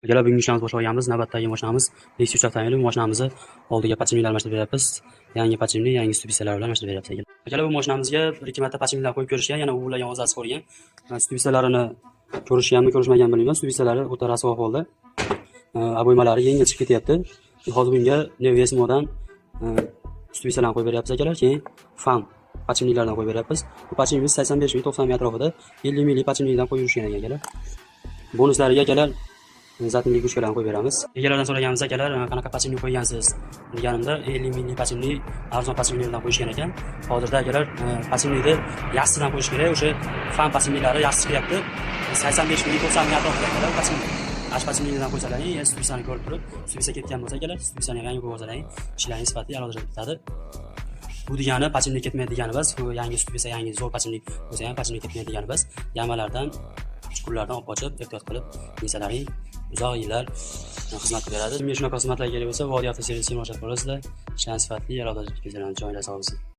Akalar bugungi ishlarimiz boshlanganmiz. Navbatdagi mashinamiz Lexus avtomobili. Bu mashinamizni oldiga podchimniklar almashtirib beryapmiz. Yangi podchimnik, yangi stubisalar bilan almashtirib beryapmiz akalar. Akalar bu mashinamizga 1-2 marta podchimniklar qo'yib ko'rishgan, yana u bilan o'zasi ko'rgan. Stubisalarini ko'rishganmi, ko'rishmagan bilmayman. Stubisalari o'ta rasvo ahvolda. Abo'ymalari yengil chiqib ketyapti. Hozir bunga Nevesmodan stubisalarni qo'yib beryapmiz akalar. Keyin fan podchimniklardan qo'yib beryapmiz. Bu podchimnimiz 85 ming 90 ming atrofida 50 minglik podchimnikdan qo'yib yurishgan ekan akalar. Bonuslariga akalar zatinlik go'shkalarni qo'yib beramiz. Egalardan so'raganmiz akalar, qanaqa podchimnik qo'ygansiz deganimda 50 minglik podchimnik, arzon podchimniklardan qo'yishgan ekan. Hozirda akalar podchimnikni yaxshisidan qo'yish kerak. O'sha fan podchimniklari yaxshi chiqyapti. 85 ming 90 ming atrofida akalar podchimnik. Ash podchimniklardan qo'ysalaring, stubisani ko'rib turib, stubisa ketgan bo'lsa akalar, stubisani yangi qo'yib olsalaring, ishlaringiz sifati alohida bitadi. Bu degani podchimnik ketmaydi degani emas. Bu yangi stubisa, yangi zo'r podchimnik bo'lsa ham podchimnik ketmaydi degani emas. Yamalardan, chuqurlardan olib qochib, ehtiyot qilib, insalaring uzoq yillar xizmat qilib beradi. Kimga shunaqa xizmatlar kerak bo'lsa, Vodiy avtoservisga murojaat qilasizlar. Ishlarni sifatli, alohida joylar sog' bo'lsin.